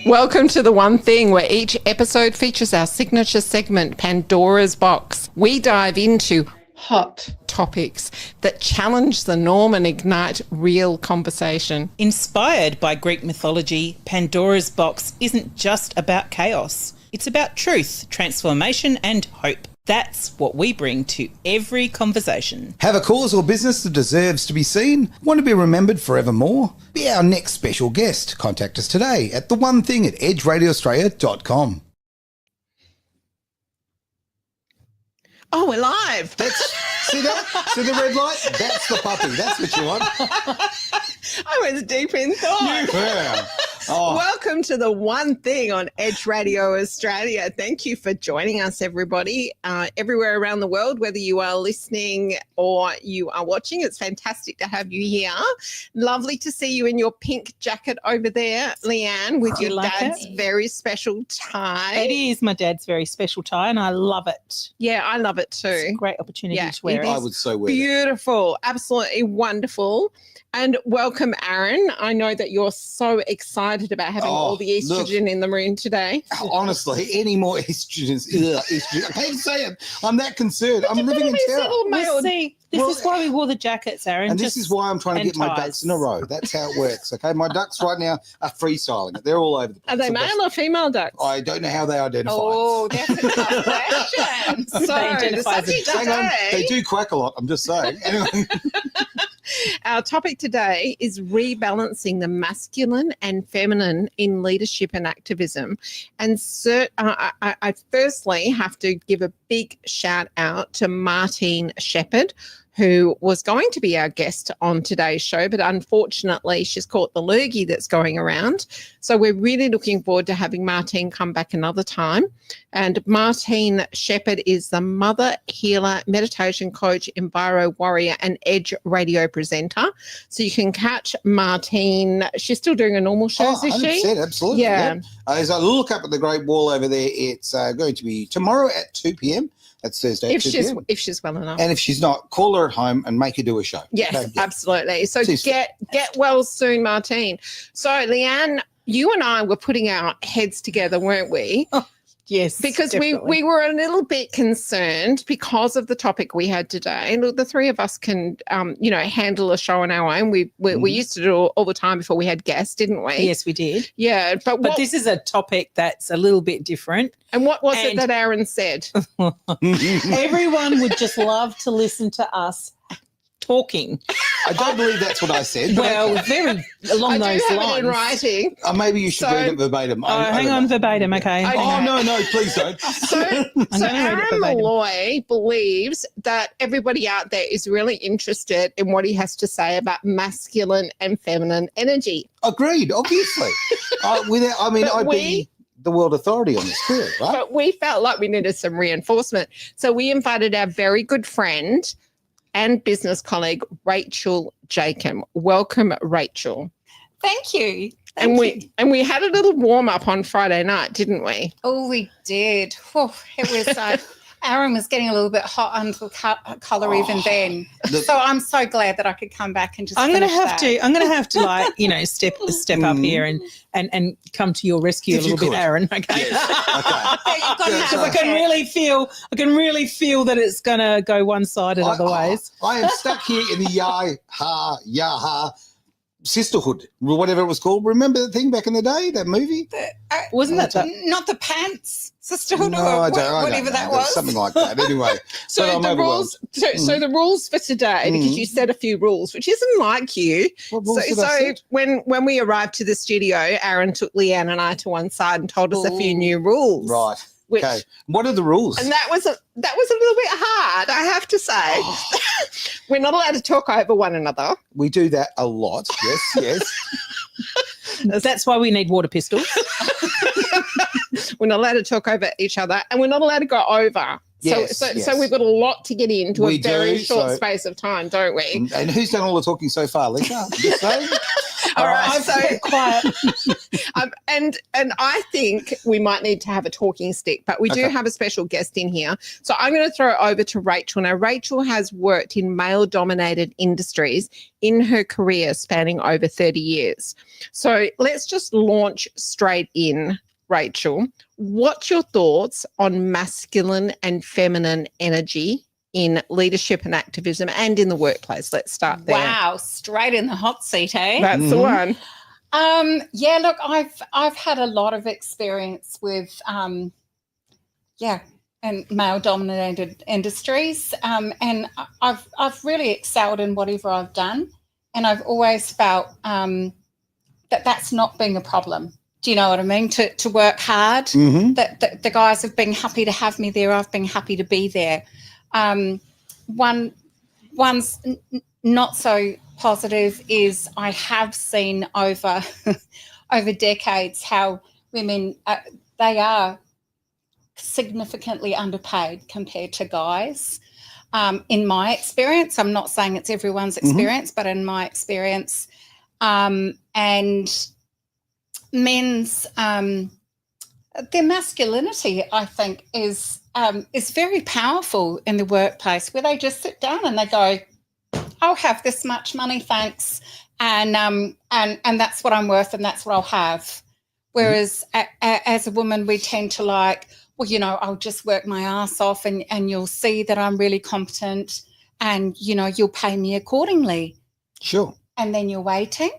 Welcome to The One Thing, where each episode features our signature segment, Pandora's Box. We dive into hot topics that challenge the norm and ignite real conversation. Inspired by Greek mythology, Pandora's Box isn't just about chaos. It's about truth, transformation and hope. That's what we bring to every conversation. Have a cause or business that deserves to be seen? Want to be remembered forevermore? Be our next special guest. Contact us today at theonething@edgeradioaustralia.com. Oh, we're live. See that? See the red light? That's the puppy. That's what you want. I was deep in thought. Yeah. Oh. Welcome to The One Thing on Edge Radio Australia. Thank you for joining us, everybody, everywhere around the world, whether you are listening or you are watching. It's fantastic to have you here. Lovely to see you in your pink jacket over there, Leanne, with your dad's very special tie. It is my dad's very special tie and I love it. Yeah, I love it too. It's a great opportunity to wear it. I would so wear Beautiful. Absolutely wonderful. And welcome, Aaron. I know that you're so excited about having all the estrogen in the room today. Honestly, any more estrogens? Estrogen. I can't say it. I'm that concerned. I'm living in terror. This is why we wore the jackets, Aaron. And this is why I'm trying to get my ducks in a row. That's how it works, okay? My ducks right now are freestyling it. They're all over the place. Are they male or female ducks? I don't know how they identify. Oh, that's a tough question. So, the subject today... They do quack a lot, I'm just saying. Anyway. Our topic today is rebalancing the masculine and feminine in leadership and activism. And I firstly have to give a big shout out to Martine Shepherd, who was going to be our guest on today's show, but unfortunately she's caught the lurgy that's going around. So we're really looking forward to having Martine come back another time. And Martine Shepherd is the mother, healer, meditation coach, enviro warrior, and Edge radio presenter. So you can catch Martine. She's still doing her normal shows, is she? Absolutely. Yeah. As I look up at the Great Wall over there, it's going to be tomorrow at 2 p.m. That's Thursday at 2 p.m. If she's well enough. And if she's not, call her at home and make her do a show. Yes, okay? Absolutely. So get well soon, Martine. So, Leanne, you and I were putting our heads together, weren't we? Oh, yes, because we were a little bit concerned because of the topic we had today. Look, the three of us can, handle a show on our own. We used to do it all the time before we had guests, didn't we? Yes, we did. Yeah, but this is a topic that's a little bit different. And what was it that Aaron said? Everyone would just love to listen to us talking. I don't believe that's what I said. Well, very along those lines. It in writing. Maybe you should read it verbatim. Hang on, verbatim, okay. Oh, no, please don't. So Aaron Malloy believes that everybody out there is really interested in what he has to say about masculine and feminine energy. Agreed, obviously. I'd be the world authority on this, clearly, right? But we felt like we needed some reinforcement. So we invited our very good friend and business colleague, Rachel Jacob. Welcome, Rachel. Thank you. We had a little warm up on Friday night, didn't we? Oh, we did. It was Aaron was getting a little bit hot under the collar even then. So I'm so glad that I could come back and just I'm going to have to step up here and come to your rescue a little bit, Aaron. Okay. Yes. Okay. Because I can really feel that it's going to go one-sided otherwise. I am stuck here in the Yaha sisterhood, whatever it was called. Remember the thing back in the day, that movie? Wasn't that not the Pants Sisterhood whatever that was? Something like that. Anyway, so the rules. So the rules for today, because you said a few rules, which isn't like you. What rules did I set? when we arrived to the studio, Aaron took Leanne and I to one side and told us a few new rules. Right. Okay. What are the rules? And that was a little bit hard, I have to say. We're not allowed to talk over one another. We do that a lot. Yes. That's why we need water pistols. We're not allowed to talk over each other, and we're not allowed to go over. Yes, So we've got a lot to get into We a very do, short so- space of time, don't we? And who's done all the talking so far, Lisa? Just saying. All right, so quiet. and I think we might need to have a talking stick, but we do Okay. have a special guest in here. So I'm going to throw it over to Rachel. Now, Rachel has worked in male-dominated industries in her career spanning over 30 years. So let's just launch straight in, Rachel. What's your thoughts on masculine and feminine energy in leadership and activism and in the workplace? Let's start there. Wow, straight in the hot seat, eh? That's the one. Yeah, look, I've had a lot of experience with and male-dominated industries, and I've really excelled in whatever I've done, and I've always felt that that's not being a problem. Do you know what I mean? To work hard. Mm-hmm. That the guys have been happy to have me there. I've been happy to be there. One's not so positive is I have seen over decades how women they are significantly underpaid compared to guys. In my experience, I'm not saying it's everyone's experience, but in my experience, and men's their masculinity, I think, is very powerful in the workplace, where they just sit down and they go, I'll have this much money, thanks, and that's what I'm worth, and that's what I'll have. Whereas as a woman, we tend to like, well, you know, I'll just work my ass off, and you'll see that I'm really competent, and you know, you'll pay me accordingly. Sure. And then you're waiting,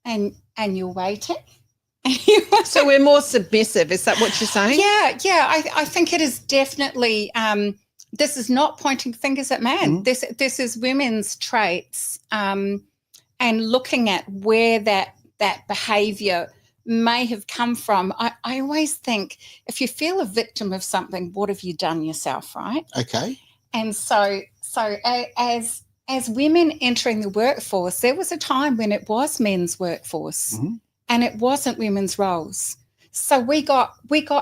and you're waiting. So we're more submissive. Is that what you're saying? Yeah. I think it is definitely. This is not pointing fingers at man. This is women's traits, and looking at where that behaviour may have come from. I always think, if you feel a victim of something, what have you done yourself, right? Okay. And so as women entering the workforce, there was a time when it was men's workforce. And it wasn't women's roles. So we got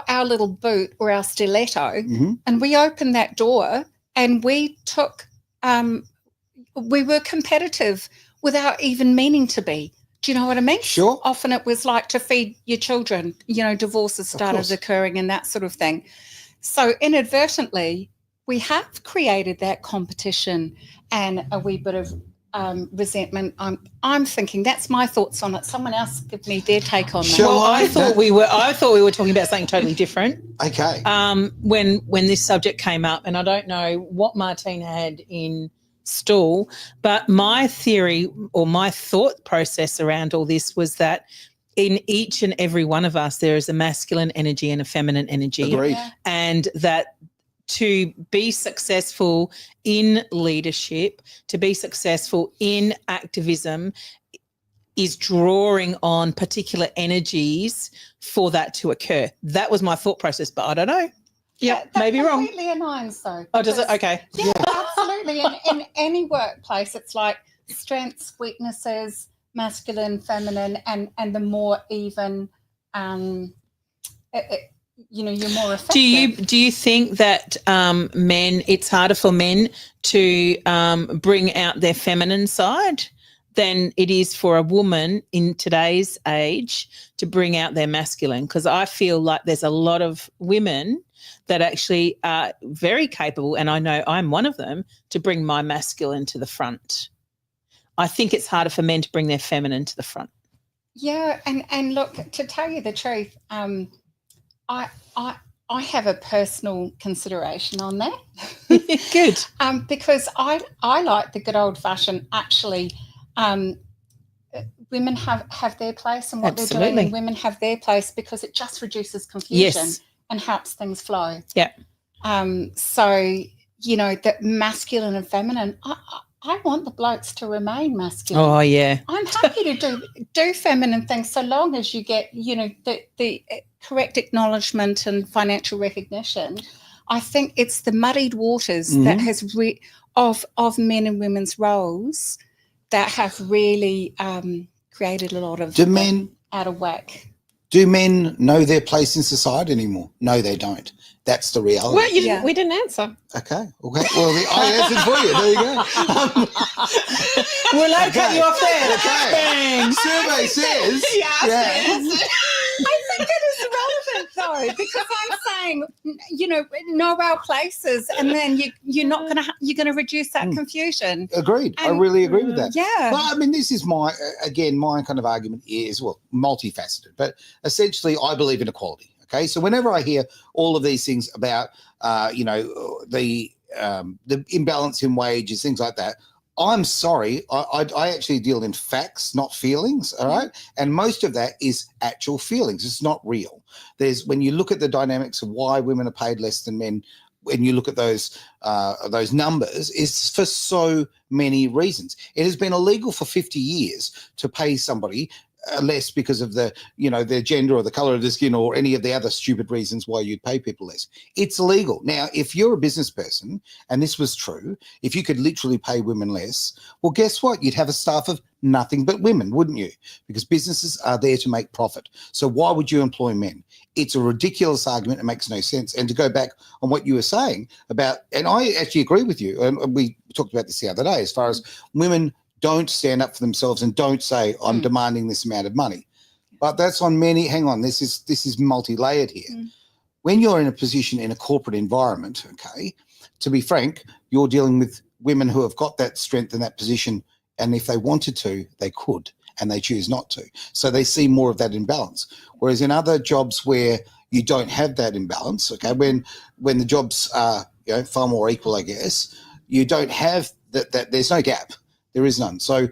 our little boot or our stiletto, and we opened that door, and we took we were competitive without even meaning to be. Do you know what I mean? Sure. Often it was like to feed your children, you know, divorces started occurring and that sort of thing. So inadvertently, we have created that competition and a wee bit of resentment. I'm thinking, that's my thoughts on it. Someone else give me their take on that. Sure. Well, I thought we were talking about something totally different. Okay. When this subject came up, and I don't know what Martina had in stall, but my theory or my thought process around all this was that in each and every one of us there is a masculine energy and a feminine energy. Agreed. And that to be successful in leadership, to be successful in activism, is drawing on particular energies for that to occur. That was my thought process, but I don't know. Yeah, maybe wrong. Completely aligns though. Oh, does it? Okay. Yeah, absolutely. In any workplace, it's like strengths, weaknesses, masculine, feminine, and the more even, you're more effective. Do you think that men? It's harder for men to bring out their feminine side than it is for a woman in today's age to bring out their masculine? Because I feel like there's a lot of women that actually are very capable, and I know I'm one of them, to bring my masculine to the front. I think it's harder for men to bring their feminine to the front. Yeah, and look, to tell you the truth, I have a personal consideration on that. Good. Because I like the good old fashioned, actually, women have their place and what they're doing, and women have their place, because it just reduces confusion. Yes. And helps things flow. Yeah. So, you know, that masculine and feminine, I want the blokes to remain masculine. Oh, yeah. I'm happy to do feminine things, so long as you get, you know, the correct acknowledgement and financial recognition. I think it's the muddied waters that has of men and women's roles that have really created a lot of out of whack. Do men know their place in society anymore? No, they don't. That's the reality. Well, Yeah. we didn't answer. Okay. Well, I answered for you. There you go. Well, I cut you off there. Okay. Bang. Survey says. I think it is relevant though, because I'm saying, know our places, and then you're going to reduce that confusion. Agreed. I And- really agree with that. Yeah. Well, I mean, this is my kind of argument is, well, multifaceted, but essentially I believe in equality. Okay. So whenever I hear all of these things about, the imbalance in wages, things like that, I'm sorry, I actually deal in facts, not feelings, all right? And most of that is actual feelings. It's not real. When you look at the dynamics of why women are paid less than men, when you look at those numbers, it's for so many reasons. It has been illegal for 50 years to pay somebody less because of their gender or the color of their skin or any of the other stupid reasons why you'd pay people less. It's illegal. Now, if you're a business person and this was true, if you could literally pay women less, well, guess what? You'd have a staff of nothing but women, wouldn't you? Because businesses are there to make profit. So why would you employ men? It's a ridiculous argument. It makes no sense. And to go back on what you were saying about, and I actually agree with you, and we talked about this the other day, as far as women don't stand up for themselves and don't say, I'm demanding this amount of money. But that's on many, hang on, this is multi-layered here. When you're in a position in a corporate environment, okay, to be frank, you're dealing with women who have got that strength in that position, and if they wanted to, they could, and they choose not to. So they see more of that imbalance. Whereas in other jobs where you don't have that imbalance, okay, when the jobs are far more equal, I guess, you don't have that there's no gap. There is none. So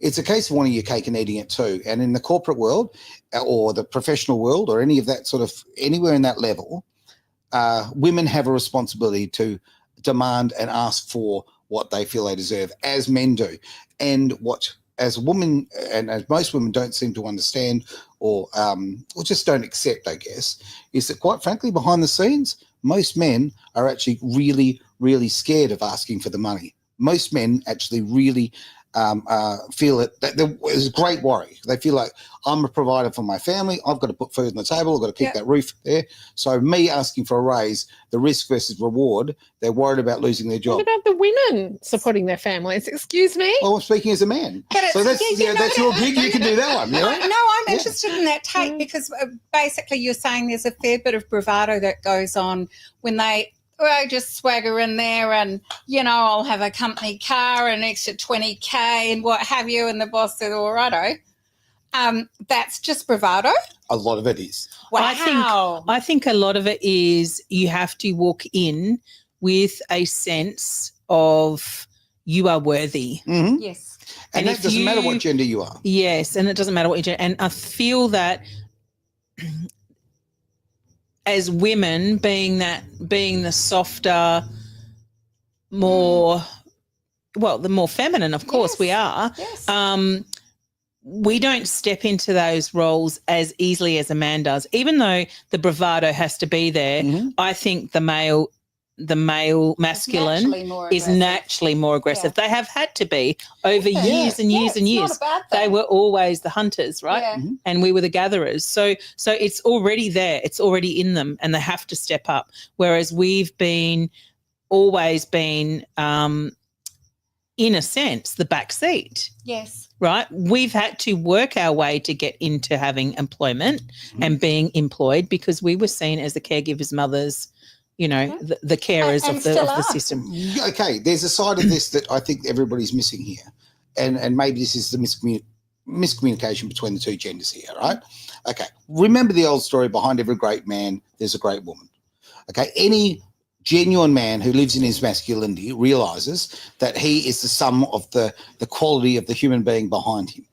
it's a case of wanting your cake and eating it too. And in the corporate world or the professional world or any of that sort of anywhere in that level, women have a responsibility to demand and ask for what they feel they deserve, as men do. And what as a woman and as most women don't seem to understand or just don't accept, I guess, is that quite frankly, behind the scenes, most men are actually really, really scared of asking for the money. Most men actually really feel that there's a great worry. They feel like I'm a provider for my family. I've got to put food on the table. I've got to keep that roof there. So me asking for a raise, the risk versus reward, they're worried about losing their job. What about the women supporting their families? Excuse me? Well, I'm speaking as a man. So that's your gig. You can do that one. You know? No, I'm interested in that take because basically you're saying there's a fair bit of bravado that goes on when they just swagger in there and, I'll have a company car and an extra 20K and what have you, and the boss said, all righto. That's just bravado? A lot of it is. Wow. I think a lot of it is you have to walk in with a sense of you are worthy. Mm-hmm. Yes. And that doesn't matter what gender you are. Yes, and it doesn't matter what gender. And I feel that as women being the softer, more the more feminine, of course we are. Yes. We don't step into those roles as easily as a man does. Even though the bravado has to be there, I think the male masculine is naturally more aggressive. They have had to be over years and years and years. Not a bad thing. They were always the hunters, right? Yeah. And we were the gatherers. So it's already there. It's already in them, and they have to step up. Whereas we've always been, in a sense, the back seat. Yes. Right? We've had to work our way to get into having employment and being employed because we were seen as the caregivers, mothers, the carers of the system. Okay, there's a side of this that I think everybody's missing here. And maybe this is the miscommunication between the two genders here, right? Okay, remember the old story, behind every great man, there's a great woman. Okay, any genuine man who lives in his masculinity realizes that he is the sum of the quality of the human being behind him.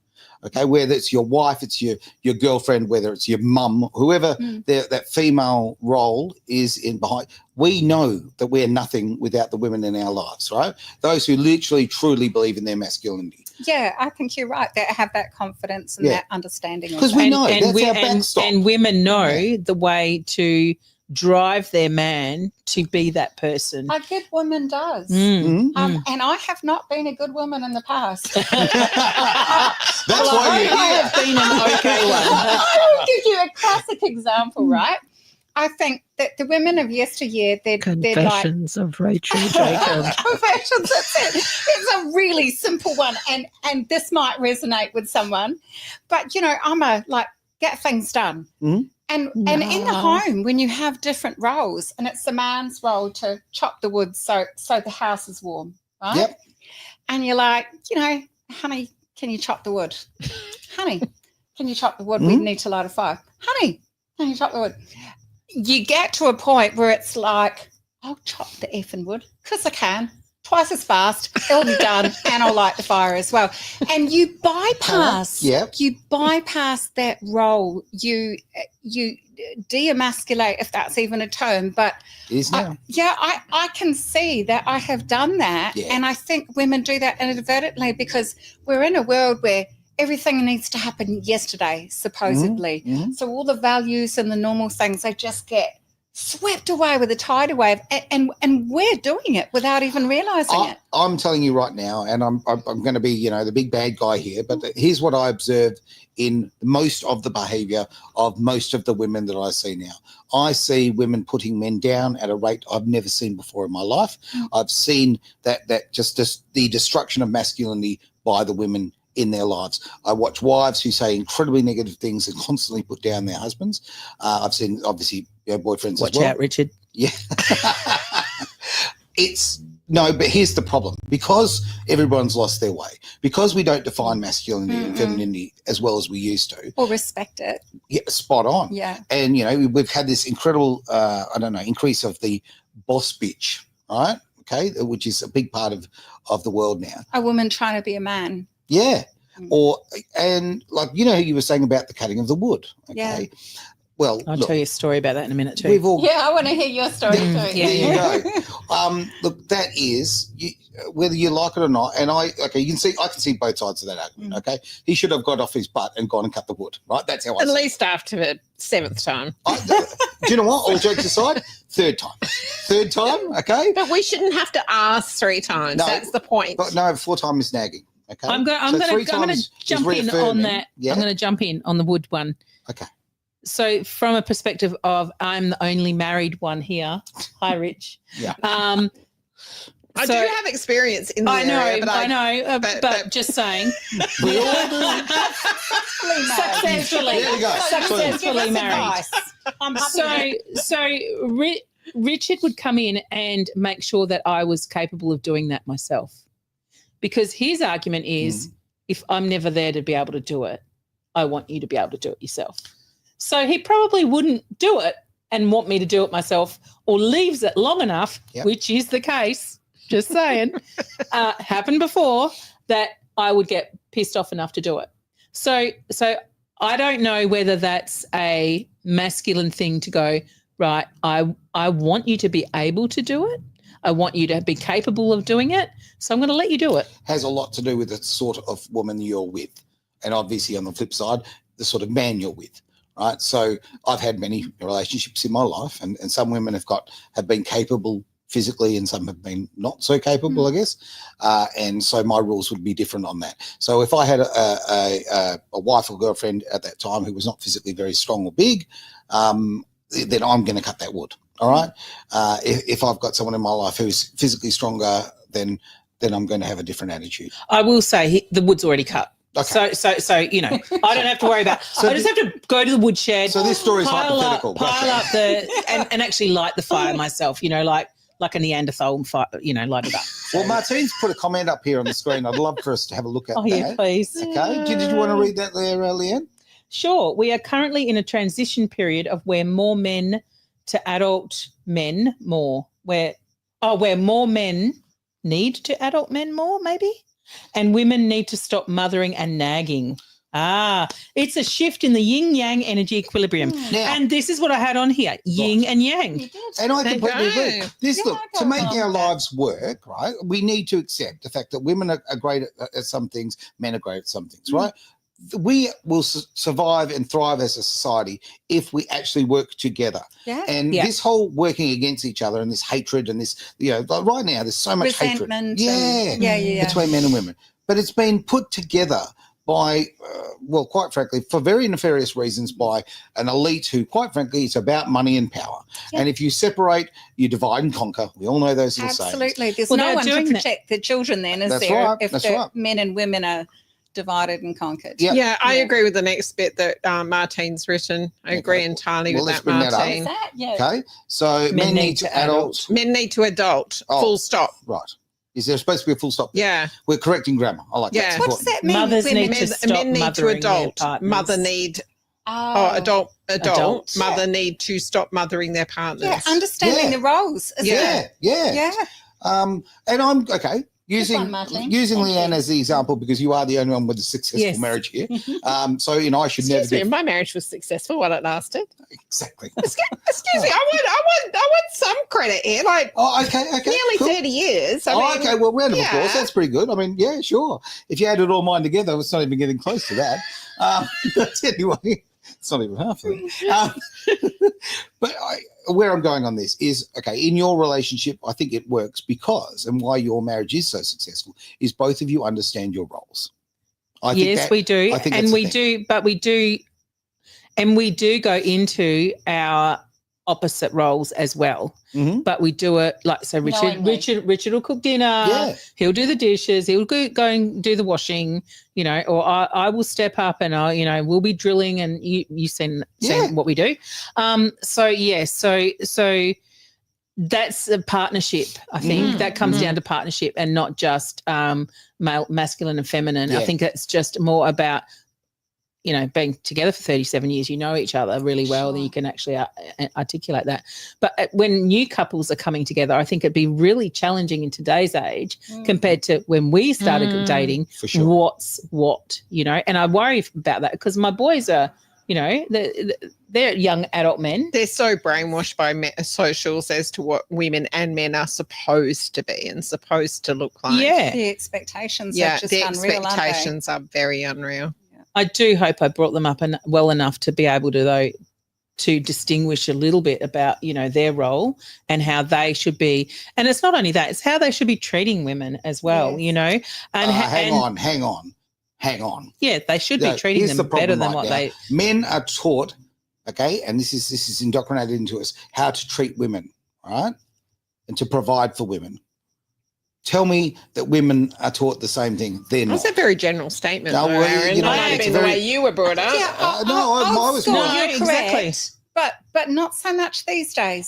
Okay, whether it's your wife, it's your girlfriend, whether it's your mum, whoever that female role is in behind, we know that we're nothing without the women in our lives, right? Those who literally, truly believe in their masculinity. Yeah, I think you're right. They have that confidence and that understanding. Because we know that's our backstop. And women know the way to drive their man to be that person. A good woman does. Mm. And I have not been a good woman in the past. That's why you're I here. have been an okay one. I will give you a classic example, right? I think that the women of yesteryear, they're like Confessions of Rachel Jacob. Confessions. That's it. It's a really simple one, and this might resonate with someone. But I'm a get things done. Mhm. And in the home, when you have different roles, and it's the man's role to chop the wood so the house is warm, right? Yep. And you're like, honey, can you chop the wood? Honey, can you chop the wood? We need to light a fire. Honey, can you chop the wood? You get to a point where it's like, I'll chop the effing wood because I can. Twice as fast, it'll be done, and I'll light the fire as well. And you bypass, you bypass that role. You de-emasculate, if that's even a term. But It is now. I can see that I have done that, and I think women do that inadvertently because we're in a world where everything needs to happen yesterday, supposedly. So all the values and the normal things, they just get swept away with a tidal wave, and we're doing it without even realising it. I'm telling you right now, and I'm going to be, the big bad guy here, but here's what I observed in most of the behaviour of most of the women that I see now. I see women putting men down at a rate I've never seen before in my life. I've seen that just the destruction of masculinity by the women in their lives. I watch wives who say incredibly negative things and constantly put down their husbands. I've seen, obviously, boyfriends Watch as well. out, Richard. Yeah. But here's the problem. Because everyone's lost their way, because we don't define masculinity and femininity as well as we used to. Or respect it. Yeah, spot on. Yeah. And, we've had this incredible, increase of the boss bitch, right? Okay, which is a big part of the world now. A woman trying to be a man. Yeah. Who you were saying about the cutting of the wood. Okay. Yeah. Well, I'll tell you a story about that in a minute too. we've all I want to hear your story too. there you go. Look, that is whether you like it or not, and I can see both sides of that argument. Okay, he should have got off his butt and gone and cut the wood. Right, that's how I At see it. least after the 7th time. Do you know what? All jokes aside, third time, okay. But we shouldn't have to ask 3 times. No, That's the point. But no, 4 times is nagging. Okay, I'm going to jump in on that. Yeah? I'm going to jump in on the wood one. Okay. So from a perspective of I'm the only married one here. Hi, Rich. Yeah. I do have experience in the area, but I know, but just saying. We all do. Successfully. There you go. Successfully married. So Richard would come in and make sure that I was capable of doing that myself. Because his argument is, if I'm never there to be able to do it, I want you to be able to do it yourself. So he probably wouldn't do it and want me to do it myself, or leaves it long enough, which is the case, just saying, happened before, that I would get pissed off enough to do it. So I don't know whether that's a masculine thing to go, right, I want you to be able to do it. I want you to be capable of doing it, so I'm going to let you do it. Has a lot to do with the sort of woman you're with, and obviously on the flip side, the sort of man you're with, right? So I've had many relationships in my life, and some women have been capable physically, and some have been not so capable, I guess. And so my rules would be different on that. So if I had a wife or girlfriend at that time who was not physically very strong or big, then I'm going to cut that wood. All right. If I've got someone in my life who's physically stronger, then I'm going to have a different attitude. I will say the wood's already cut. Okay. So I don't have to worry about. I just have to go to the woodshed. So this story is hypothetical. Pile up and actually light the fire myself. Like a Neanderthal fire. Light it up. So. Well, Martine's put a comment up here on the screen. I'd love for us to have a look at that. Yeah, please. Okay. Did you want to read that there, Leanne? Sure. We are currently in a transition period of where more men to adult men more, where more men need to adult men more, maybe, and women need to stop mothering and nagging. It's a shift in the yin-yang energy equilibrium. Now, and this is what I had on here, yin and yang. And I completely agree. To make our lives work, right, we need to accept the fact that women are great at some things, men are great at some things, right? We will survive and thrive as a society if we actually work together. And this whole working against each other and this hatred and this, like right now there's so much resentment hatred. Between men and women. But it's been put together by, well, quite frankly, for very nefarious reasons, by an elite who, quite frankly, it's about money and power. Yeah. And if you separate, you divide and conquer. We all know those little sayings. Absolutely. There's Well, no they're one to doing that. protect the children then, is That's there? right, If that's the right. men and women are divided and conquered. Yeah. Yeah, I Yeah. agree with the next bit that Martine's written. I agree entirely Well, with let's that, bring that up. Is Martine. that? Yeah. Okay, so men need to adult. Men need to adult. Oh. Full stop. Right. Is there supposed to be a full stop? Yeah. We're correcting grammar. I like Yeah. that. What does that mean? Mothers Women- need to Men, stop men need to mothering their adult. partners. Mother need Oh. adult. Adults. Mother need to stop mothering their partners. Yeah, understanding Yeah. the roles. Is Yeah, yeah. Yeah. And I'm okay. Using one, Martine. using Thank Leanne you. as the example because you are the only one with a successful Yes. marriage here. So I should never Excuse me, get my marriage was successful while it lasted. exactly. Excuse me, I want some credit here. Like Oh, okay, nearly cool. 30 years. I Oh, mean, okay, well, round of yeah. applause. That's pretty good. I mean, yeah, sure. If you added all mine together, it's not even getting close to that. But anyway, it's not even half of it. But where I'm going on this is, okay, in your relationship, I think it works because, and why your marriage is so successful, is both of you understand your roles. Yes, we do. I think And that's we the thing. do, but we do, and we do go into our opposite roles as well. Mhm. But we do it like, so Knowingly. Richard will cook dinner. Yeah. He'll do the dishes. He'll go and do the washing, or I will step up and we'll be drilling and you send Yeah. what we do. So that's a partnership. I think that comes down to partnership and not just masculine and feminine. Yeah. I think it's just more about, being together for 37 years, you know each other really well, then you can actually articulate that. But when new couples are coming together, I think it'd be really challenging in today's age compared to when we started dating. For sure. What's what, and I worry about that because my boys are, they're young adult men. they're so brainwashed by socials as to what women and men are supposed to be and supposed to look like. Yeah. The expectations Yeah, are just the unreal, aren't they? expectations are very unreal. I do hope I brought them up well enough to be able to distinguish a little bit about, their role and how they should be. And it's not only that, it's how they should be treating women as well, Yes. And Hang on. Yeah, they should No, be treating here's them the problem better than right what now. they. Men are taught, okay, and this is indoctrinated into us, how to treat women, right? And to provide for women. Tell me that women are taught the same thing. They're not. That's a very general statement. No, though, well, Aaron. you know, Might have it's been very- the way you were brought up. Yeah, I was school, not. you're No, exactly. correct. But not so much these days.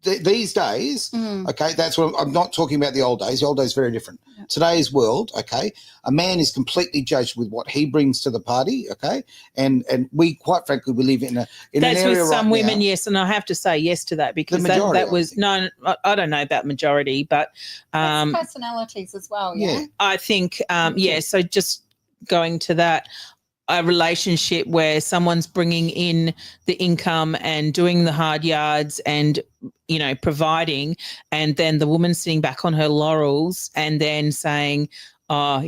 These days, okay, that's what I'm not talking about the old days. The old days is very different. Yeah. Today's world, okay, a man is completely judged with what he brings to the party, okay, and we quite frankly we live in an That's area with some right women, now, yes, and I have to say yes to that because majority, that was no, I don't know about majority, but That's personalities as well, yeah. I think so just going to that. A relationship where someone's bringing in the income and doing the hard yards and, providing, and then the woman sitting back on her laurels and then saying, oh,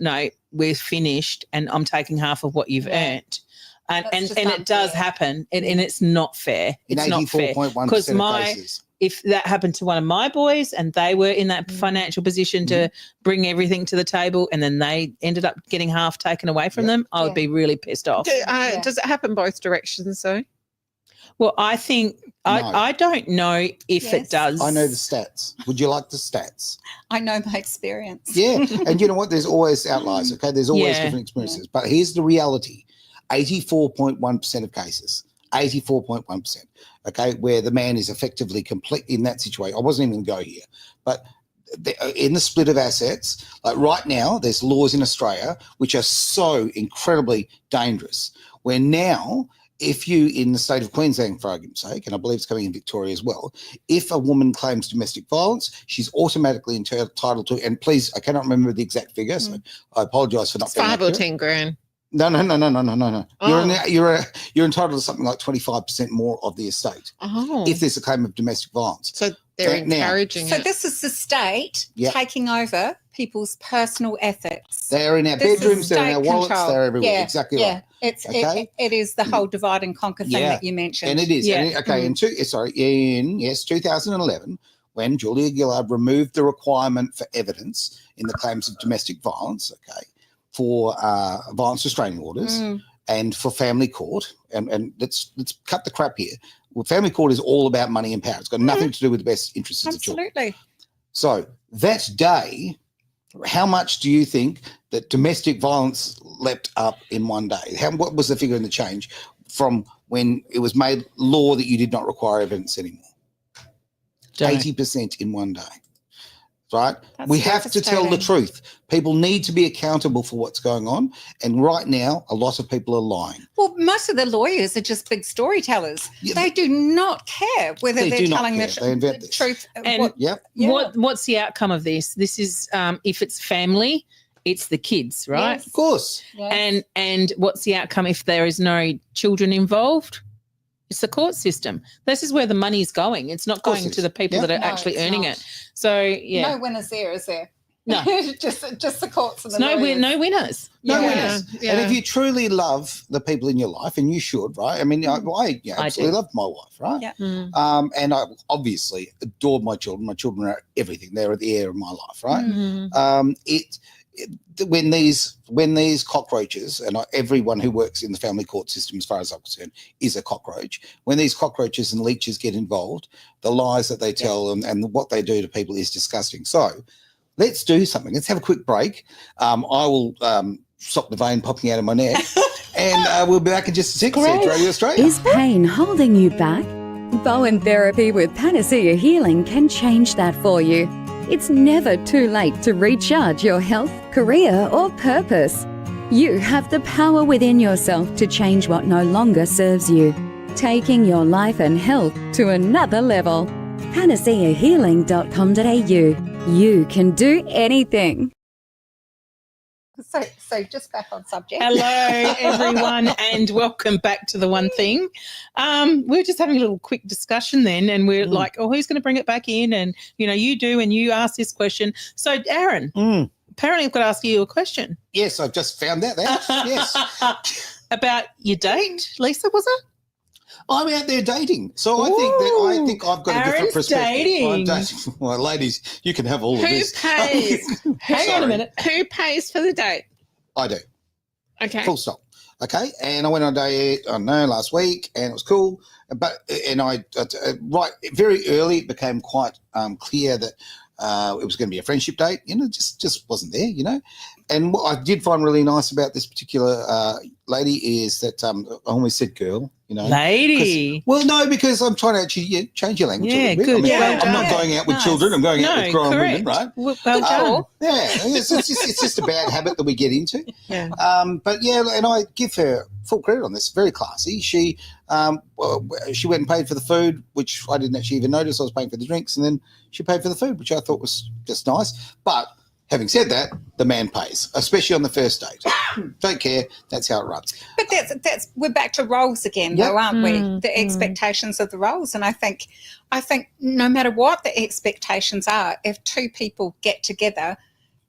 no, we're finished and I'm taking half of what you've earned. And That's just it does unfair. happen and it's not fair. in It's not fair. 84.1% of cases. If that happened to one of my boys and they were in that financial position to bring everything to the table and then they ended up getting half taken away from them, I would be really pissed off. Does it happen both directions though? Well, I think No. I don't know if Yes. it does. I know the stats. Would you like the stats? I know my experience. Yeah, and you know what? There's always outliers, okay? There's always Yeah. different experiences. But here's the reality. 84.1% of cases, 84.1%, okay, where the man is effectively complete in that situation. I wasn't even going to go here. But in the split of assets, like right now, there's laws in Australia which are so incredibly dangerous, where now if you, in the state of Queensland, for argument's sake, and I believe it's coming in Victoria as well, if a woman claims domestic violence, she's automatically entitled to, and please, I cannot remember the exact figure, so I apologise for not It's being 5 or accurate. 10 grand. No. Oh. You're entitled to something like 25% more of the estate Oh. if there's a claim of domestic violence. So they're Now- encouraging So it. this is the state Yep. taking over people's personal ethics. They're in our This is bedrooms, they're in state our wallets, control. they're everywhere. Yeah, Exactly yeah. right. It's Okay. it is the whole divide and conquer thing Yeah. that you mentioned. And it is. Yeah. And in 2011, when Julia Gillard removed the requirement for evidence in the claims of domestic violence, okay, for violence restraining orders and for family court, and let's cut the crap here. Well, family court is all about money and power. It's got nothing to do with the best interests of the children. Absolutely. So that day, how much do you think that domestic violence leapt up in one day? What was the figure in the change from when it was made law that you did not require evidence anymore? 80% in one day. Right? We have to tell the truth. People need to be accountable for what's going on. And right now, a lot of people are lying. Well, most of the lawyers are just big storytellers. Yeah, they do not care whether they're telling the truth. And what's the outcome of this? This is if it's family, it's the kids, right? Yes. Of course. Yes. And what's the outcome if there is no children involved? It's the court system. This is where the money is going. It's not going to the people that are actually earning it. So, no winners there, is there? No. just the courts and the no lawyers. No winners. No winners. Yeah. And if you truly love the people in your life, and you should, right? I mean, I absolutely love my wife, right? Yeah. And I obviously adore my children. My children are everything. They're the air of my life, right? When these cockroaches, and everyone who works in the family court system, as far as I'm concerned, is a cockroach. When these cockroaches and leeches get involved, the lies that they tell and what they do to people is disgusting. So let's do something. Let's have a quick break. I will stop the vein popping out of my neck, and we'll be back in just a sec. Radio Australia. Is pain holding you back? Bowen Therapy with Panacea Healing can change that for you. It's never too late to recharge your health, career, or purpose. You have the power within yourself to change what no longer serves you, taking your life and health to another level. panaceahealing.com.au. You can do anything. So just back on subject. Hello, everyone, and welcome back to The One Thing. We were just having a little quick discussion then, and we're like, oh, who's going to bring it back in? And, you do, and you ask this question. So, Aaron, apparently I've got to ask you a question. Yes, I've just found that out. Yes. About your date, Lisa, was it? I'm out there dating, so I think I've got a different perspective. I'm dating. Well, ladies, you can have all of this. Who pays? Hang on a minute. Who pays for the date? I do. Okay. Full stop. Okay, and I went on a date, last week, and it was cool. But I right very early, it became quite clear that it was going to be a friendship date. Just wasn't there. And what I did find really nice about this particular lady is that I always said girl. Lady. Well, no, because I'm trying to actually change your language. Yeah, a little bit. good. I mean, Well I'm not going out with children. I'm going out with grown women, right? Well done. Yeah, it's just a bad habit that we get into. Yeah. But yeah, and I give her full credit on this. Very classy. She went and paid for the food, which I didn't actually even notice. I was paying for the drinks, and then she paid for the food, which I thought was just nice. But having said that, the man pays, especially on the first date. Don't care. That's how it runs. But that's we're back to roles again, though, aren't we? The expectations of the roles, and I think no matter what the expectations are, if two people get together,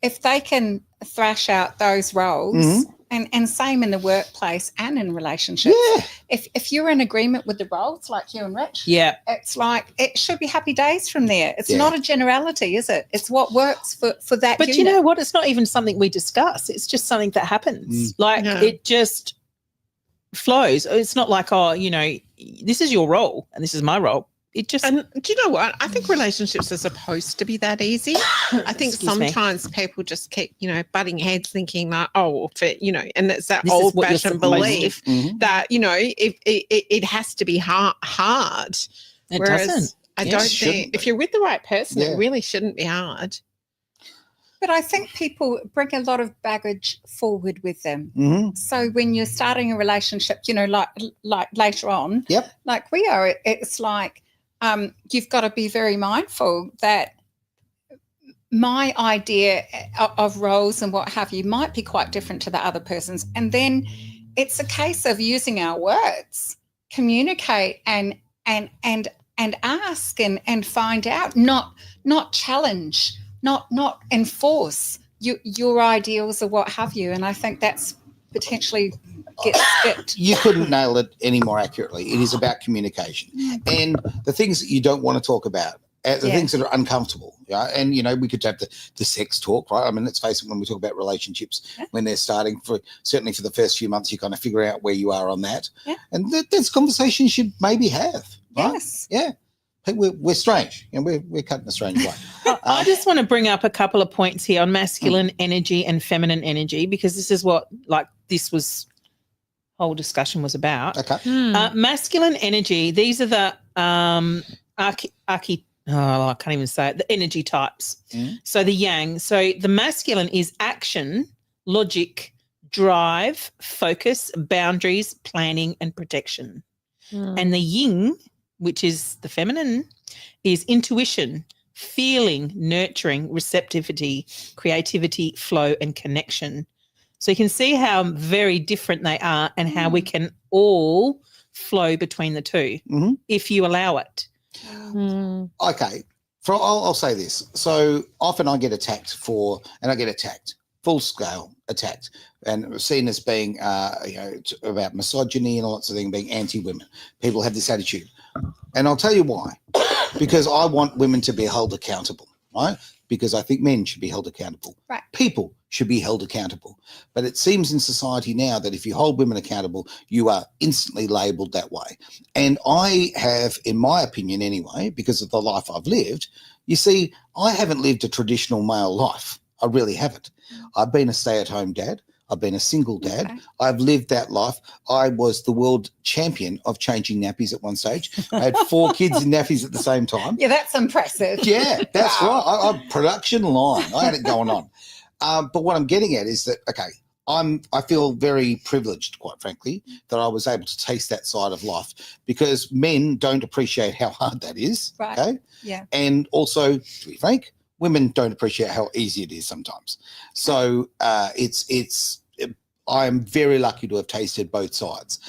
if they can thrash out those roles, and same in the workplace and in relationships. Yeah. If you're in agreement with the roles, like you and Rich, it's like it should be happy days from there. It's not a generality, is it? It's what works for that. But unit. you know what? It's not even something we discuss. It's just something that happens. It just flows. It's not like, this is your role and this is my role. It just. And do you know what? I think relationships are supposed to be that easy. I think sometimes people just keep, butting heads, thinking like, and it's that old-fashioned belief that it has to be hard. It Whereas doesn't. I don't think if you're with the right person, it really shouldn't be hard. But I think people bring a lot of baggage forward with them. So when you're starting a relationship, like later on, like we are, it's like you've got to be very mindful that my idea of roles and what have you might be quite different to the other person's. And then it's a case of using our words, communicate and ask and find out, not challenge. Not enforce your ideals or what have you. And I think that's potentially gets skipped. You couldn't nail it any more accurately. It is about communication. And the things that you don't want to talk about the things that are uncomfortable. Yeah, and we could have the sex talk, right? I mean, let's face it, when we talk about relationships, when they're starting, certainly for the first few months, you kind of figure out where you are on that, and that's conversation you should maybe have. Right? Yes. Yeah. We're strange, and we're cut in a strange way. I just want to bring up a couple of points here on masculine energy and feminine energy, because this is what this whole discussion was about. Okay. Masculine energy, these are the I can't even say it, the energy types. So the yang. So the masculine is action, logic, drive, focus, boundaries, planning, and protection. And the yin, which is the feminine, is intuition, feeling, nurturing, receptivity, creativity, flow, and connection. So you can see how very different they are and how we can all flow between the two if you allow it. Okay. I'll say this. So often I get attacked full scale attacked, and seen as being, about misogyny and lots of things, being anti-women. People have this attitude. And I'll tell you why. Because I want women to be held accountable, right? Because I think men should be held accountable. Right. People should be held accountable. But it seems in society now that if you hold women accountable, you are instantly labelled that way. And I have, in my opinion anyway, because of the life I've lived, you see, I haven't lived a traditional male life. I really haven't. I've been a stay-at-home dad. I've been a single dad. Okay. I've lived that life. I was the world champion of changing nappies at one stage. I had 4 kids in nappies at the same time. Yeah, that's impressive. Yeah, that's right. I'm production line. I had it going on. But what I'm getting at is that, okay, I feel very privileged, quite frankly, that I was able to taste that side of life, because men don't appreciate how hard that is. Right. Okay. Yeah. And also, to be frank, women don't appreciate how easy it is sometimes. So I'm very lucky to have tasted both sides.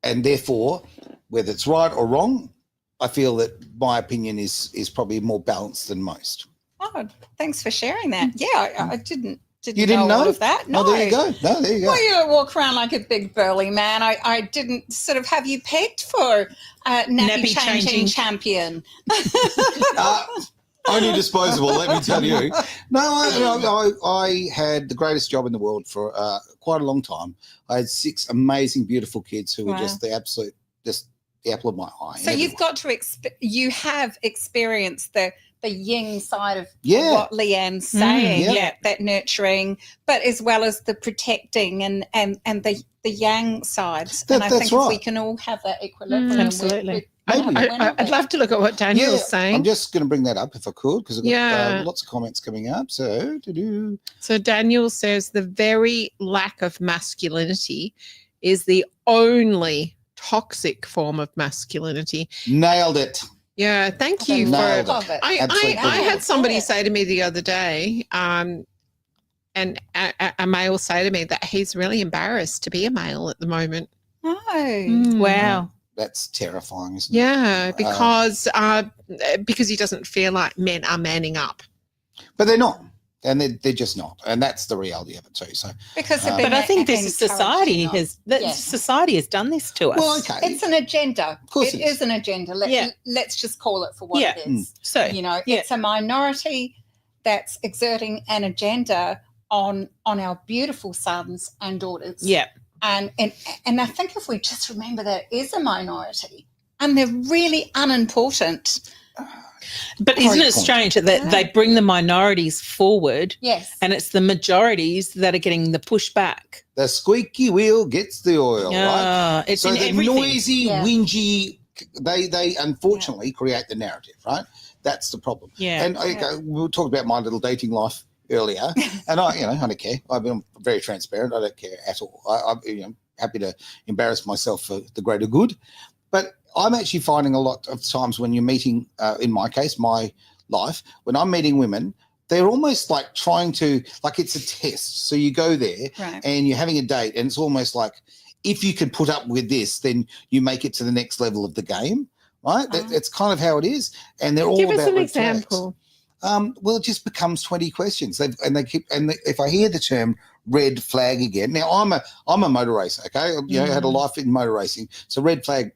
And therefore, whether it's right or wrong, I feel that my opinion is probably more balanced than most. Oh, thanks for sharing that. Yeah, I didn't You didn't know all of that. No. Oh, there you go. No, there you go. Well, you don't walk around like a big burly man. I didn't sort of have you pegged for nappy changing champion. Only disposable, let me tell you. No, I had the greatest job in the world for quite a long time. I had 6 amazing, beautiful kids who were just the apple of my eye. So you've got to you have experienced the yin side of what Leanne's saying, that nurturing, but as well as the protecting and the yang sides. And I think if we can all have that equilibrium. Absolutely. I'd love to look at what Daniel's saying. I'm just going to bring that up if I could, because I've got lots of comments coming up. So Daniel says the very lack of masculinity is the only toxic form of masculinity. Nailed it. Yeah, thank you for it. I had somebody say to me the other day, and a male say to me that he's really embarrassed to be a male at the moment. Oh, wow. That's terrifying, isn't it? Yeah, because he doesn't feel like men are manning up. But they're not. And they're just not. And that's the reality of it too. So but I think society has done this to us. Well, okay. It's an agenda. Of course it is an agenda. Let's just call it for what it is. So it's a minority that's exerting an agenda on our beautiful sons and daughters. Yeah. And I think if we just remember that it is a minority and they're really unimportant. But isn't it strange that they bring the minorities forward? Yes. And it's the majorities that are getting the pushback. The squeaky wheel gets the oil, right? It's so in the everything. noisy, whingy, they unfortunately create the narrative, right? That's the problem. Yeah. And we were talking about my little dating life earlier, and I don't care. I've been very transparent. I don't care at all. I'm happy to embarrass myself for the greater good. But I'm actually finding a lot of times when you're meeting, in my case, my life, when I'm meeting women, they're almost like trying to, like it's a test. So you go there and you're having a date, and it's almost like, if you can put up with this, then you make it to the next level of the game, right? That's kind of how it is. And they're all Give about us an red flags. example. Well, it just becomes 20 questions. If I hear the term red flag again, now I'm a motor racer, okay? I had a life in motor racing, so red flag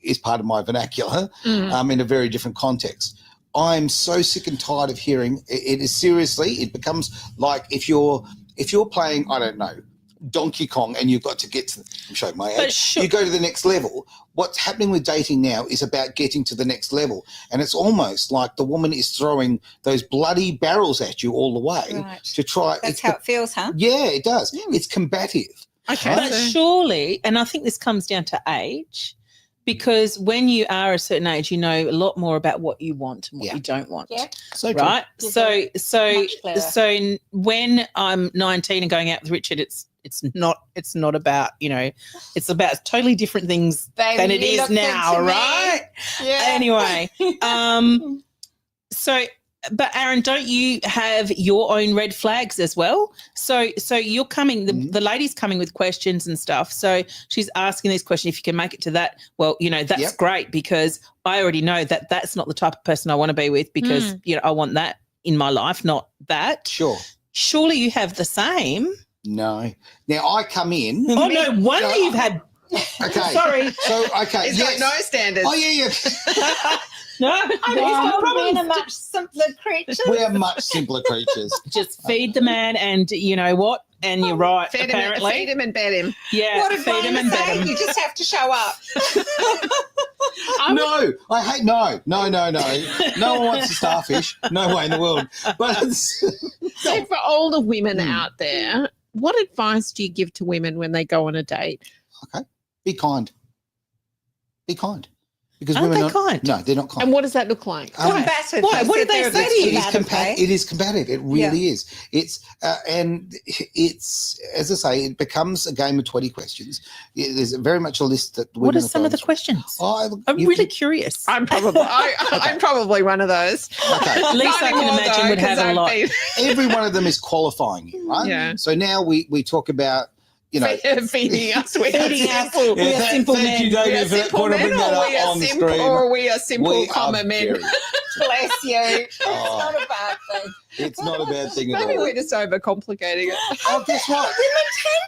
is part of my vernacular in a very different context. I'm so sick and tired of hearing it is seriously. It becomes like if you're playing, I don't know, Donkey Kong, and you've got to get to. I'm showing my age. You go to the next level. What's happening with dating now is about getting to the next level, and it's almost like the woman is throwing those bloody barrels at you all the way to try. That's how it feels, huh? Yeah, it does. It's combative. Okay. But surely, and I think this comes down to age, because when you are a certain age, you know a lot more about what you want and what you don't want. Yeah. So true. Right. You're So when I'm 19 and going out with Richard, it's not about, it's about totally different things than it is now, right? Yeah. Anyway, but Aaron, don't you have your own red flags as well? So you're coming, the lady's coming with questions and stuff. So she's asking these questions. If you can make it to that, well, that's great, because I already know that that's not the type of person I want to be with, because, I want that in my life, not that. Sure. Surely you have the same. No. Now I come in. Oh, no wonder you've had. Okay. Sorry. So okay. He's got no standards. Oh yeah. No, Men are much simpler creatures. We are much simpler creatures. Just feed the man, and you know what? And you're right. Feed apparently, him and bed him. yeah, What did feed him Graham and say? bed him. You just have to show up. No, I hate no. No one wants a starfish. No way in the world. But So for older women out there, what advice do you give to women when they go on a date? okay, be kind. Be kind. Because Aren't women they kind? No, they're not kind. And what does that look like? Combative. Why? What did they They're say to you? It is combative. It really is. It's and it's, as I say, it becomes a game of 20 questions. There's very much a list that women What are some of the thrown questions? through. I'm really curious. I'm probably one of those. Okay. At least I can imagine would have a lot. Every one of them is qualifying you, right? Yeah. So now we talk about, Feeding us. We Feeding are us. simple. We are simple thank you, men. We are David, for that simple point of men, bringing that or we up are on the simple, screen. or we are simple We common are men. very- Bless you. It's Oh. not a bad thing. It's not a bad thing at Maybe all. we're just overcomplicating it. Oh, guess what? Women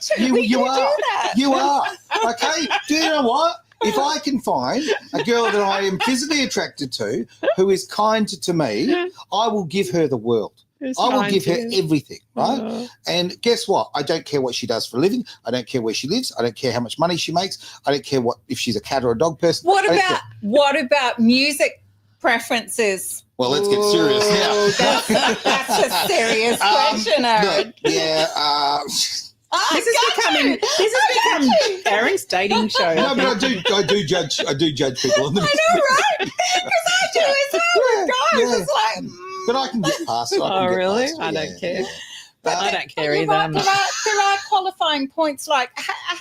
tend to. You We are. do that. You are. Okay. Do you know what? If I can find a girl that I am physically attracted to who is kind to me, I will give her the world. I will give her everything, right? And guess what? I don't care what she does for a living. I don't care where she lives. I don't care how much money she makes. I don't care if she's a cat or a dog person. What about music preferences? Well, let's get serious now. That's a serious question, Aaron. Look, yeah. This has become Aaron's dating show. No, but I do judge people. I know, right? Because I do as well with guys. It's like, But I can get past it. Oh, really? I don't care. I don't care you're either. right, there are qualifying points like,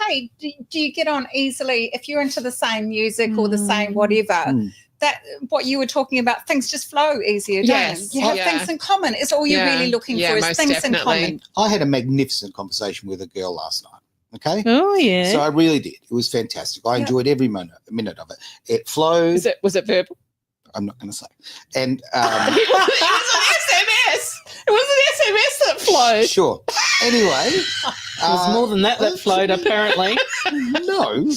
hey, do you get on easily if you're into the same music or the same whatever? That what you were talking about, things just flow easier, don't Yes. you? You have things in common. It's all you're really looking for is most things definitely. in common. I had a magnificent conversation with a girl last night. Okay. Oh yeah. So I really did. It was fantastic. I enjoyed every minute of it. It flowed. Was it verbal? I'm not going to say. And It was an SMS. It was an SMS that flowed. sure. Anyway, It was more than that flowed, apparently. no.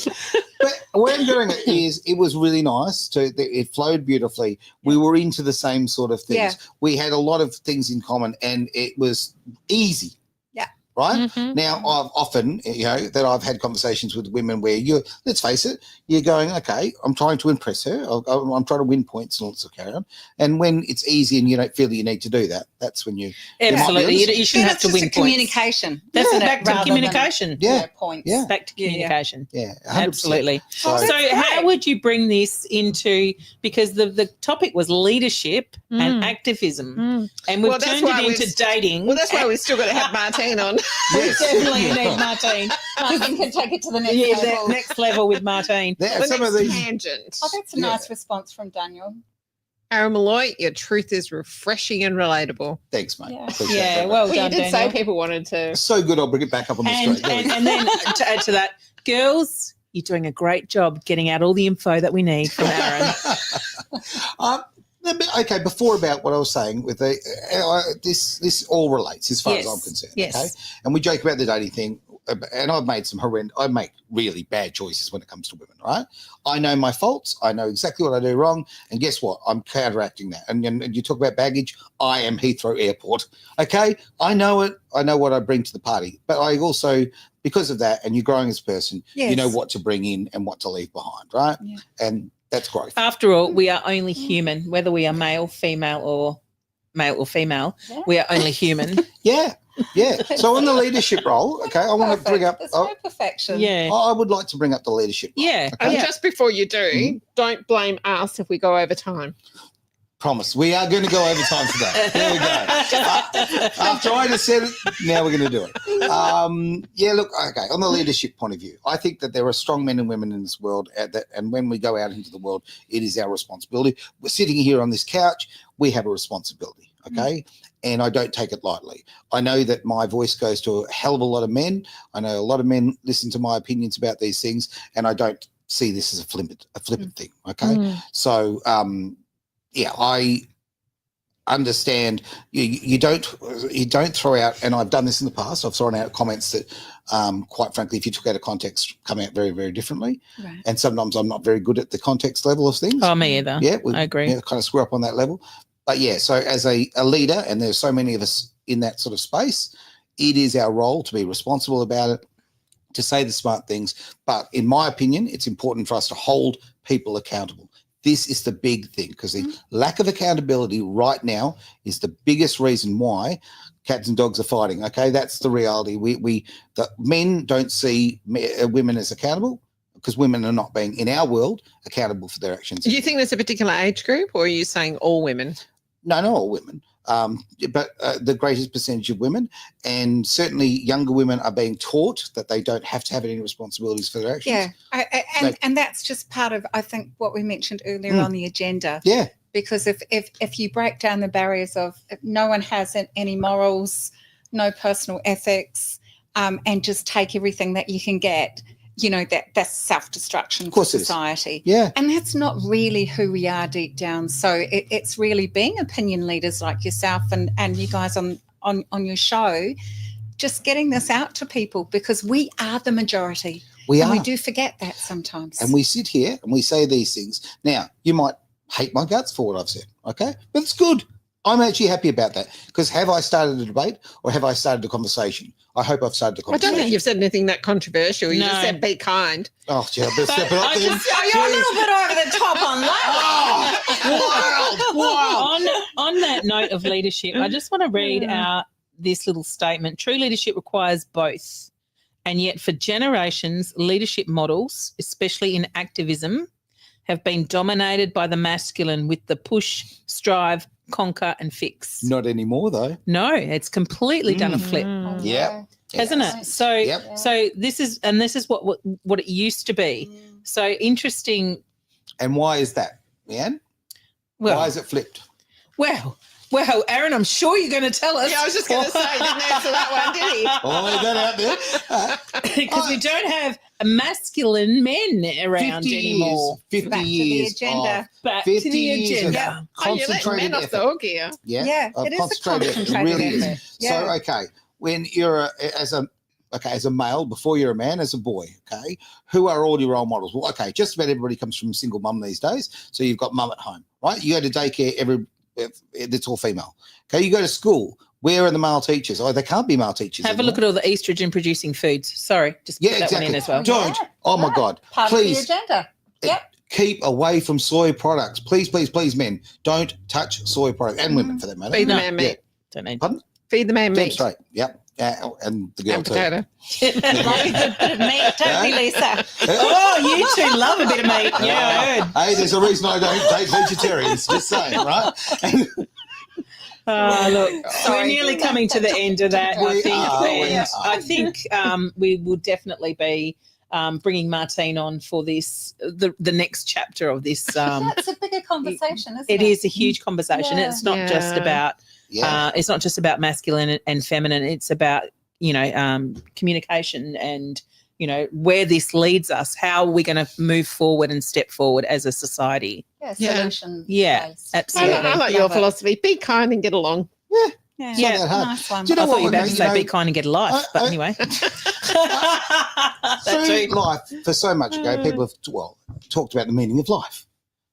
But where I'm going is, it was really nice. It flowed beautifully. We were into the same sort of things. Yeah. We had a lot of things in common, and it was easy. Yeah. Right? Now, I've often, that I've had conversations with women where let's face it, you're going, okay, I'm trying to impress her. I'm trying to win points and all sorts of carry on. And when it's easy and you don't feel you need to do that, that's when you Absolutely. You shouldn't have to win points. Communication. That's isn't it, back to rather communication. Yeah. points. Yeah. Back to communication. Yeah, 100%. Absolutely. So, So how would you bring this into, because the topic was leadership and activism, and we've Well, that's turned why it into dating. Well, that's why we've still got to have Martine on. yes. Definitely you need Martine. Martin can take it to the next Yeah, level. that next level with Martine. There, The some of next these, tangent. Oh, that's a nice response from Daniel. Aaron Malloy, your truth is refreshing and relatable. thanks, mate. Yeah. Appreciate Yeah, that. well Well, done, you did Daniel. say people wanted to. So good, I'll bring it back up on the And, screen. There we and then to add to that, girls, you're doing a great job getting out all the info that we need from Aaron. Okay, before about what I was saying with this all relates as far as I'm concerned. Yes. Okay, and we joke about the dating thing. and I've made I make really bad choices when it comes to women, right? I know my faults. I know exactly what I do wrong. And guess what? I'm counteracting that. And you talk about baggage. I am Heathrow Airport. Okay. I know it. I know what I bring to the party, but I also, because of that, and you're growing as a person, you know what to bring in and what to leave behind, right? Yeah. And that's growth. After all, we are only human, whether we are male, female, or female. Yeah. We are only human. Yeah. So on the leadership role, okay, I want to bring up. There's no perfection. Yeah. I would like to bring up the leadership role. Yeah. And Yeah. just before you do, don't blame us if we go over time. Promise. We are going to go over time today. There we go. After I just said it, now we're going to do it. Yeah, look, okay, on the leadership point of view, I think that there are strong men and women in this world, and when we go out into the world, it is our responsibility. We're sitting here on this couch, we have a responsibility, okay? And I don't take it lightly. I know that my voice goes to a hell of a lot of men. I know a lot of men listen to my opinions about these things, and I don't see this as a flippant thing, okay? So, yeah, I understand you don't throw out, and I've done this in the past, I've thrown out comments that, quite frankly, if you took out of context, come out very, very differently. Right. And sometimes I'm not very good at the context level of things. Oh, me either. Yeah, I agree. Yeah, kind of screw up on that level. But yeah, so as a leader, and there's so many of us in that sort of space, it is our role to be responsible about it, to say the smart things. But in my opinion, it's important for us to hold people accountable. This is the big thing, because the lack of accountability right now is the biggest reason why cats and dogs are fighting. Okay, that's the reality. The men don't see women as accountable, because women are not being, in our world, accountable for their actions. Do you think there's a particular age group, or are you saying all women? No, not all women, but the greatest percentage of women, and certainly younger women are being taught that they don't have to have any responsibilities for their actions. Yeah, and that's just part of, I think, what we mentioned earlier on the agenda. Yeah. Because if you break down the barriers of no one has any morals, no personal ethics, and just take everything that you can get, you know, that's self-destruction for society. Yeah. And that's not really who we are deep down. So it's really being opinion leaders like yourself and you guys on your show, just getting this out to people, because we are the majority. We do forget that sometimes. And we sit here and we say these things. Now, you might hate my guts for what I've said, okay? But it's good. I'm actually happy about that, because have I started a debate or have I started a conversation? I hope I've started a I conversation. don't think you've said anything that controversial. You No. just said be kind. Oh, gee, I better step it up then. You're a little bit over the top on that. Wow. On that note of leadership, I just want to read out this little statement. True leadership requires both. And yet for generations, leadership models, especially in activism, have been dominated by the masculine with the push, strive, conquer and fix. Not anymore, though. No, it's completely done a flip, Yeah. hasn't it? So so this is what it used to be. So interesting. And why is that, Leanne? Well, Why is it flipped? Well, Aaron, I'm sure you're going to tell us. Yeah, I was just going to say, didn't answer that one, did he? I'll leave that out there. Because we don't have masculine men around 50 anymore. years, 50 Back to the years agenda. of Back to 50 the years of agenda. Oh, you're letting concentrated men off the effort. hook here. Yeah, of it is a concentrated effort. It concentrated really effort. is. Yeah. So, okay, when you're as a male, before you're a man, as a boy, okay, who are all your role models? Well, okay, just about everybody comes from single mum these days. So you've got mum at home, right? You go to daycare, it's all female. Okay, you go to school. Where are the male teachers? Oh, they can't be male teachers. Have a look at all the estrogen producing foods. Sorry, just put that one in as well. Don't. Oh my God. Part Please. of the agenda. Yep. Keep away from soy products. Please, please, please, men. Don't touch soy products, and women for that matter. Feed the No. man meat. Don't need. Pardon? Feed the man Dead meat. straight. Yep. And the girl And too. potato. Like a good bit of meat, don't we, Lisa? Oh, you two love a bit of meat. Yeah, I heard. Hey, there's a reason I don't date vegetarians. Just saying, right? Look, Sorry. we're nearly coming to the end of that. We are. I think we will definitely be bringing Martine on for this, the next chapter of this. That's a bigger conversation, isn't it? It is a huge conversation. Yeah. It's not just about it's not just about masculine and feminine. It's about communication and where this leads us. How are we going to move forward and step forward as a society? Yeah, Yeah. solution. Yeah, based. absolutely. I like your Love it. philosophy. Be kind and get along. Yeah, It's not that hard. nice one. Do you know I thought you were about to you say know, be kind and get a life, but anyway. through life, for so much ago, people have talked about the meaning of life.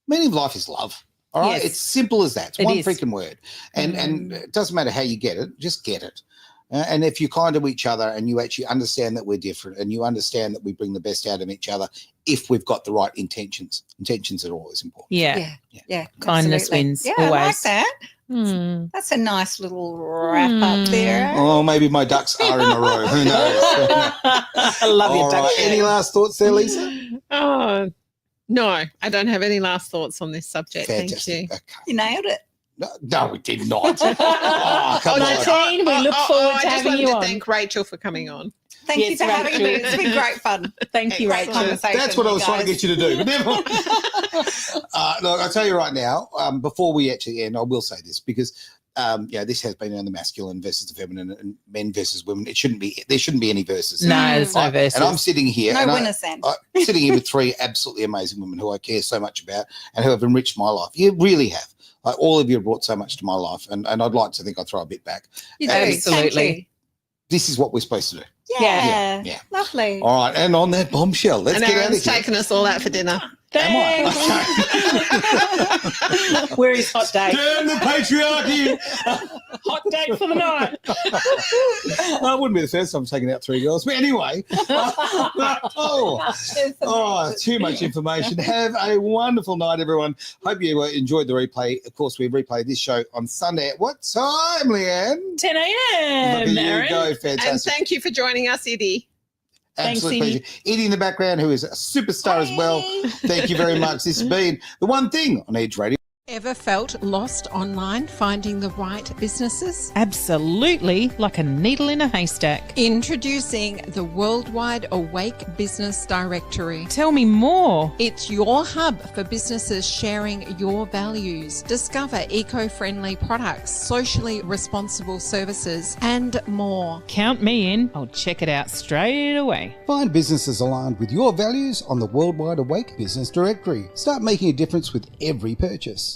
Meaning of life is love. All right, Yes. it's simple as that. It's It one is. freaking word, and it doesn't matter how you get it, just get it. And if you're kind to each other and you actually understand that we're different and you understand that we bring the best out of each other, if we've got the right intentions are always important. Yeah. Yeah. Kindness absolutely. wins, Yeah, I like always. that. Hmm. That's a nice little wrap up there. Oh, maybe my ducks are in a row. Who knows? I love your All duck. right. Any last thoughts there, Lisa? Oh, no, I don't have any last thoughts on this subject. Fantastic. Thank you. Okay. You nailed it. No, we did not. Oh, come on. Martine, we look forward to I just having wanted you to on. thank Rachel for coming on. Thank you Yes, for having Rachel. me. It's been great fun. Thank you, Great Rachel. conversation. That's what I was you trying to guys. get you to do. But never mind. Look, I'll tell you right now, before we actually end, I will say this because this has been on the masculine versus the feminine and men versus women. There shouldn't be any verses. No, there's no Right? verses. And I'm sitting here. No and winners then. I'm sitting here with three absolutely amazing women who I care so much about and who have enriched my life. You really have. Like, all of you have brought so much to my life, and I'd like to think I throw a bit back. You do. Absolutely. Thank you. This is what we're supposed to do. Yeah. Yeah. Lovely. All right, and on that bombshell, let's And get out of Aaron's here. taken us all out for dinner. Am Thanks. Where is hot date? Damn the patriarchy! Hot date for the night. Well, it wouldn't be the first time I'm taking out three girls. But anyway, too much information. Have a wonderful night, everyone. Hope you enjoyed the replay. Of course, we replayed this show on Sunday at what time, Leanne? 10 Look a.m. at you Aaron. go, And fantastic. thank you for joining us, Iddy. Thanks, Absolute Edie. pleasure. Edie in the background, who is a superstar as well. Thank you very much. This has been The One Thing on Edge Radio. Ever felt lost online finding the right businesses? Absolutely, like a needle in a haystack. Introducing the Worldwide Awake Business Directory. Tell me more. It's your hub for businesses sharing your values. Discover eco-friendly products, socially responsible services, and more. Count me in. I'll check it out straight away. Find businesses aligned with your values on the Worldwide Awake Business Directory. Start making a difference with every purchase.